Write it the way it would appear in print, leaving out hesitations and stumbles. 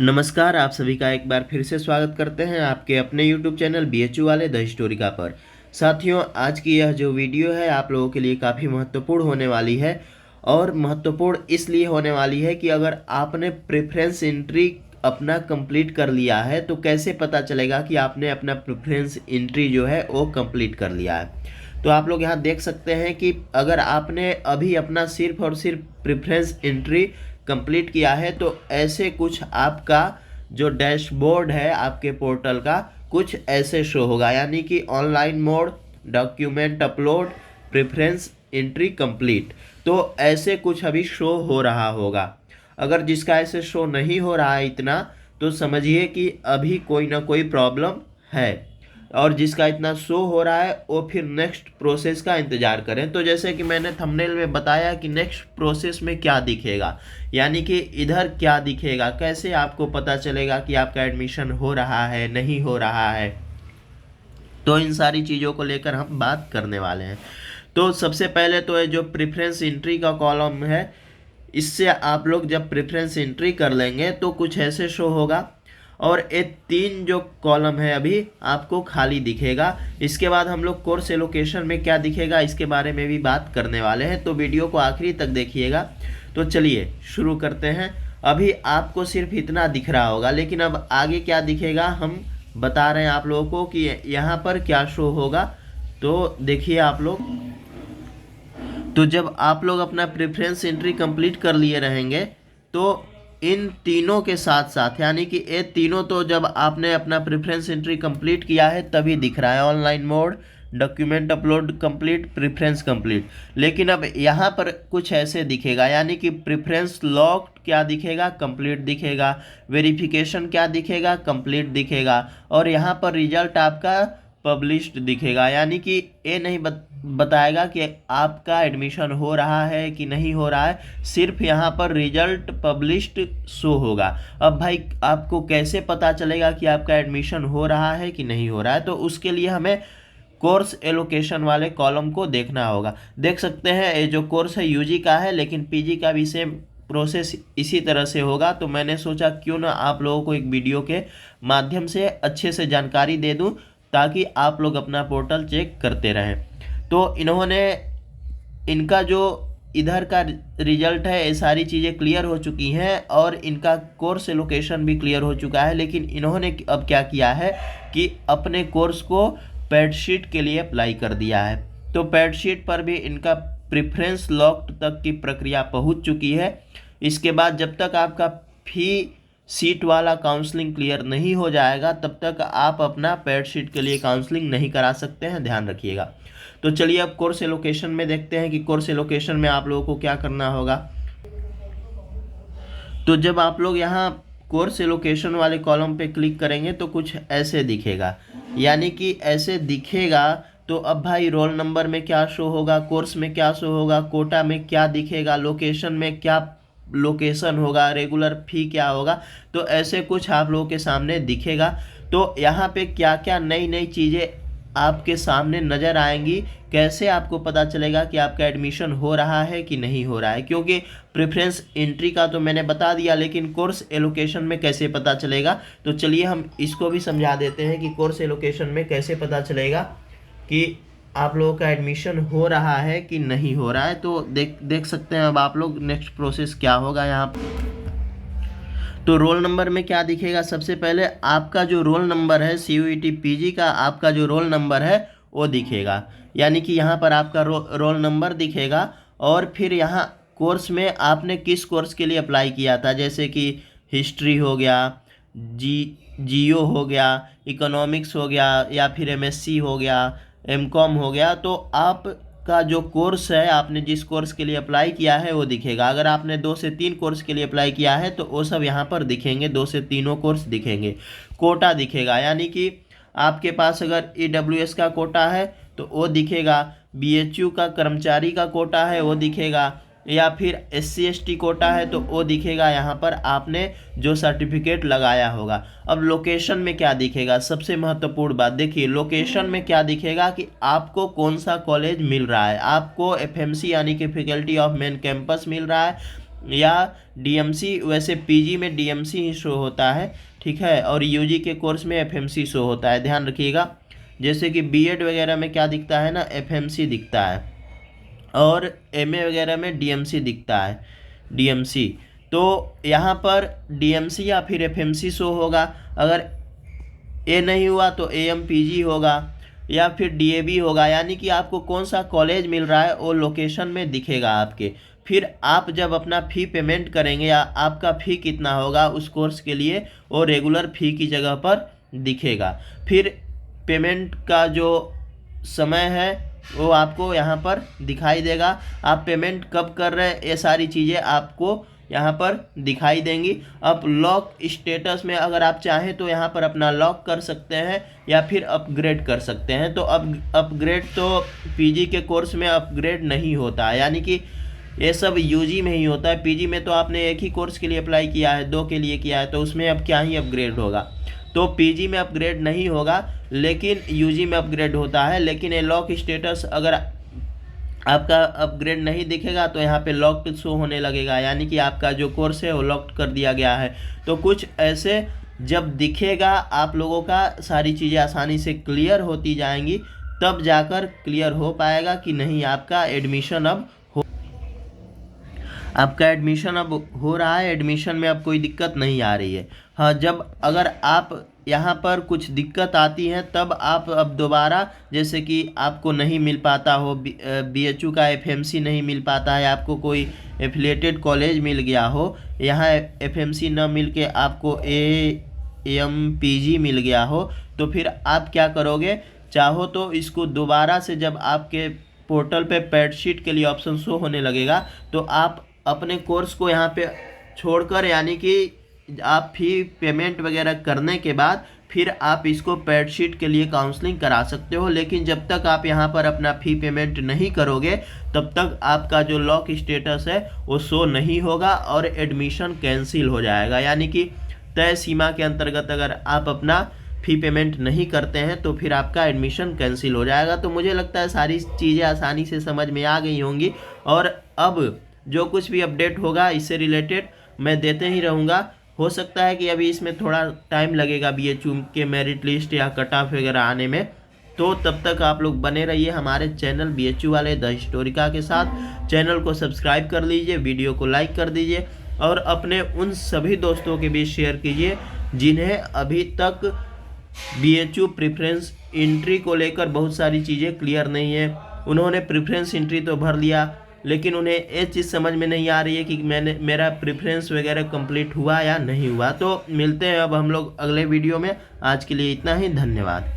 नमस्कार, आप सभी का एक बार फिर से स्वागत करते हैं आपके अपने YouTube चैनल BHU वाले द हिस्टोरिका पर। साथियों, आज की यह जो वीडियो है आप लोगों के लिए काफ़ी महत्वपूर्ण होने वाली है और महत्वपूर्ण इसलिए होने वाली है कि अगर आपने प्रेफरेंस एंट्री अपना कंप्लीट कर लिया है तो कैसे पता चलेगा कि आपने अपना प्रेफरेंस एंट्री जो है वो कंप्लीट कर लिया है। तो आप लोग यहाँ देख सकते हैं कि अगर आपने अभी अपना सिर्फ और सिर्फ प्रेफरेंस एंट्री कंप्लीट किया है तो ऐसे कुछ आपका जो डैशबोर्ड है आपके पोर्टल का कुछ ऐसे शो होगा, यानी कि online mode, document upload, preference entry complete. तो ऐसे कुछ अभी शो हो रहा होगा। अगर जिसका ऐसे शो नहीं हो रहा है इतना, तो समझिए कि अभी कोई ना कोई प्रॉब्लम है, और जिसका इतना शो हो रहा है वो फिर नेक्स्ट प्रोसेस का इंतज़ार करें। तो जैसे कि मैंने थंबनेल में बताया कि नेक्स्ट प्रोसेस में क्या दिखेगा, यानी कि इधर क्या दिखेगा, कैसे आपको पता चलेगा कि आपका एडमिशन हो रहा है नहीं हो रहा है। तो इन सारी चीज़ों को लेकर हम बात करने वाले हैं। तो सबसे पहले तो ये जो प्रेफरेंस एंट्री का कॉलम है, इससे आप लोग जब प्रेफरेंस एंट्री कर लेंगे तो कुछ ऐसे शो होगा, और ये तीन जो कॉलम है अभी आपको खाली दिखेगा। इसके बाद हम लोग कोर्स एलोकेशन में क्या दिखेगा इसके बारे में भी बात करने वाले हैं, तो वीडियो को आखिरी तक देखिएगा। तो चलिए शुरू करते हैं। अभी आपको सिर्फ इतना दिख रहा होगा, लेकिन अब आगे क्या दिखेगा हम बता रहे हैं आप लोगों को कि यहाँ पर क्या शो होगा। तो देखिए आप लोग, तो जब आप लोग अपना प्रेफरेंस एंट्री कंप्लीट कर लिए रहेंगे तो इन तीनों के साथ साथ, यानी कि ये तीनों तो जब आपने अपना प्रेफरेंस एंट्री कंप्लीट किया है तभी दिख रहा है, online mode, document upload complete, preference complete. लेकिन अब यहाँ पर कुछ ऐसे दिखेगा, यानी कि प्रेफरेंस लॉक्ड क्या दिखेगा, कंप्लीट दिखेगा, वेरिफिकेशन क्या दिखेगा, कंप्लीट दिखेगा, और यहाँ पर रिजल्ट आपका पब्लिश्ड दिखेगा, यानी कि ये नहीं बताएगा कि आपका एडमिशन हो रहा है कि नहीं हो रहा है, सिर्फ यहाँ पर रिजल्ट पब्लिश्ड शो होगा। अब भाई आपको कैसे पता चलेगा कि आपका एडमिशन हो रहा है कि नहीं हो रहा है, तो उसके लिए हमें कोर्स एलोकेशन वाले कॉलम को देखना होगा। देख सकते हैं ये जो कोर्स है यूजी का है, लेकिन पीजी का भी सेम प्रोसेस इसी तरह से होगा। तो मैंने सोचा क्यों ना आप लोगों को एक वीडियो के माध्यम से अच्छे से जानकारी दे दूं, ताकि आप लोग अपना पोर्टल चेक करते रहें। तो इन्होंने इनका जो इधर का रिजल्ट है, ये सारी चीज़ें क्लियर हो चुकी हैं और इनका कोर्स एलोकेशन भी क्लियर हो चुका है। लेकिन इन्होंने अब क्या किया है कि अपने कोर्स को पैडशीट के लिए अप्लाई कर दिया है। तो पैडशीट पर भी इनका प्रेफरेंस लॉक्ड तक की प्रक्रिया पहुंच चुकी है। इसके बाद जब तक आपका फी सीट वाला काउंसलिंग क्लियर नहीं हो जाएगा तब तक आप अपना पैडशीट के लिए काउंसलिंग नहीं करा सकते हैं, ध्यान रखिएगा। तो चलिए अब कोर्स एलोकेशन में देखते हैं कि कोर्स एलोकेशन में आप लोगों को क्या करना होगा। तो जब आप लोग यहाँ कोर्स एलोकेशन वाले कॉलम पे क्लिक करेंगे तो कुछ ऐसे दिखेगा, यानी कि ऐसे दिखेगा। तो अब भाई रोल नंबर में क्या शो होगा, कोर्स में क्या शो होगा, कोटा में क्या दिखेगा, लोकेशन में क्या लोकेशन होगा, रेगुलर फी क्या होगा, तो ऐसे कुछ आप लोगों के सामने दिखेगा। तो यहाँ पे क्या क्या नई नई चीज़ें आपके सामने नज़र आएंगी, कैसे आपको पता चलेगा कि आपका एडमिशन हो रहा है कि नहीं हो रहा है, क्योंकि प्रेफरेंस एंट्री का तो मैंने बता दिया, लेकिन कोर्स एलोकेशन में कैसे पता चलेगा। तो चलिए हम इसको भी समझा देते हैं कि कोर्स एलोकेशन में कैसे पता चलेगा कि आप लोगों का एडमिशन हो रहा है कि नहीं हो रहा है। तो देख सकते हैं अब आप लोग नेक्स्ट प्रोसेस क्या होगा यहाँ। तो रोल नंबर में क्या दिखेगा, सबसे पहले आपका जो रोल नंबर है CUET PG का, आपका जो रोल नंबर है वो दिखेगा, यानी कि यहाँ पर आपका रोल नंबर दिखेगा। और फिर यहाँ कोर्स में आपने किस कोर्स के लिए अप्लाई किया था, जैसे कि हिस्ट्री हो गया, जियो हो गया, इकोनॉमिक्स हो गया, या फिर MSc हो गया, MCOM हो गया। तो आपका जो कोर्स है, आपने जिस कोर्स के लिए अप्लाई किया है वो दिखेगा। अगर आपने 2 से 3 कोर्स के लिए अप्लाई किया है तो वो सब यहाँ पर दिखेंगे, 2 से 3 कोर्स दिखेंगे। कोटा दिखेगा, यानी कि आपके पास अगर EWS का कोटा है तो वो दिखेगा, BHU का कर्मचारी का कोटा है वो दिखेगा, या फिर SC ST कोटा है तो वो दिखेगा यहाँ पर आपने जो सर्टिफिकेट लगाया होगा। अब लोकेशन में क्या दिखेगा, सबसे महत्वपूर्ण बात देखिए, लोकेशन में क्या दिखेगा कि आपको कौन सा कॉलेज मिल रहा है। आपको FMC यानी कि फैकल्टी ऑफ मेन कैंपस मिल रहा है, या डीएमसी। वैसे पीजी में डीएमसी ही शो होता है, ठीक है, और यूजी के कोर्स में एफएमसी शो होता है, ध्यान रखिएगा। जैसे कि बीएड वगैरह में क्या दिखता है ना, एफएमसी दिखता है, और एमए वगैरह में डीएमसी दिखता है, डीएमसी। तो यहाँ पर डीएमसी या फिर एफएमसी शो होगा। अगर ए नहीं हुआ तो एएमपीजी होगा या फिर डीएवी होगा, यानी कि आपको कौन सा कॉलेज मिल रहा है वो लोकेशन में दिखेगा आपके। फिर आप जब अपना फ़ी पेमेंट करेंगे या आपका फ़ी कितना होगा उस कोर्स के लिए, वो रेगुलर फ़ी की जगह पर दिखेगा। फिर पेमेंट का जो समय है वो आपको यहाँ पर दिखाई देगा। आप पेमेंट कब कर रहे हैं ये सारी चीज़ें आपको यहाँ पर दिखाई देंगी। अब लॉक स्टेटस में अगर आप चाहें तो यहाँ पर अपना लॉक कर सकते हैं या फिर अपग्रेड कर सकते हैं। तो अब अपग्रेड तो पीजी के कोर्स में अपग्रेड नहीं होता है, यानी कि ये सब यूजी में ही होता है। पीजी में तो आपने एक ही कोर्स के लिए अप्लाई किया है, 2 के लिए किया है, तो उसमें अब क्या ही अपग्रेड होगा। तो पीजी में अपग्रेड नहीं होगा लेकिन यूजी में अपग्रेड होता है। लेकिन ये लॉक स्टेटस अगर आपका अपग्रेड नहीं दिखेगा तो यहाँ पे लॉक्ड शो होने लगेगा, यानी कि आपका जो कोर्स है वो लॉक्ड कर दिया गया है। तो कुछ ऐसे जब दिखेगा आप लोगों का सारी चीज़ें आसानी से क्लियर होती जाएंगी, तब जाकर क्लियर हो पाएगा कि नहीं आपका एडमिशन अब हो रहा है, एडमिशन में अब कोई दिक्कत नहीं आ रही है। हाँ, जब अगर आप यहाँ पर कुछ दिक्कत आती है तब आप अब दोबारा, जैसे कि आपको नहीं मिल पाता हो, बीएचयू का एफएमसी नहीं मिल पाता है, आपको कोई एफिलिएटेड कॉलेज मिल गया हो, यहाँ एफएमसी न मिल के आपको एएमपीजी मिल गया हो, तो फिर आप क्या करोगे, चाहो तो इसको दोबारा से जब आपके पोर्टल पे पैडशीट के लिए ऑप्शन शो होने लगेगा तो आप अपने कोर्स को यहाँ पे छोड़कर, यानी कि आप फी पेमेंट वगैरह करने के बाद फिर आप इसको पैडशीट के लिए काउंसलिंग करा सकते हो। लेकिन जब तक आप यहाँ पर अपना फ़ी पेमेंट नहीं करोगे तब तक आपका जो लॉक स्टेटस है वो शो नहीं होगा और एडमिशन कैंसिल हो जाएगा। यानी कि तय सीमा के अंतर्गत अगर आप अपना फ़ी पेमेंट नहीं करते हैं तो फिर आपका एडमिशन कैंसिल हो जाएगा। तो मुझे लगता है सारी चीज़ें आसानी से समझ में आ गई होंगी, और अब जो कुछ भी अपडेट होगा इससे रिलेटेड मैं देते ही रहूँगा। हो सकता है कि अभी इसमें थोड़ा टाइम लगेगा बीएचयू के मेरिट लिस्ट या कट ऑफ वगैरह आने में, तो तब तक आप लोग बने रहिए हमारे चैनल बीएचयू वाले द हिस्टोरिका के साथ। चैनल को सब्सक्राइब कर लीजिए, वीडियो को लाइक कर दीजिए और अपने उन सभी दोस्तों के बीच शेयर कीजिए जिन्हें अभी तक बीएचयू प्रेफरेंस एंट्री को लेकर बहुत सारी चीज़ें क्लियर नहीं है। उन्होंने प्रेफरेंस एंट्री तो भर लिया लेकिन उन्हें ये चीज़ समझ में नहीं आ रही है कि मेरा प्रेफरेंस वगैरह कंप्लीट हुआ या नहीं हुआ। तो मिलते हैं अब हम लोग अगले वीडियो में। आज के लिए इतना ही, धन्यवाद।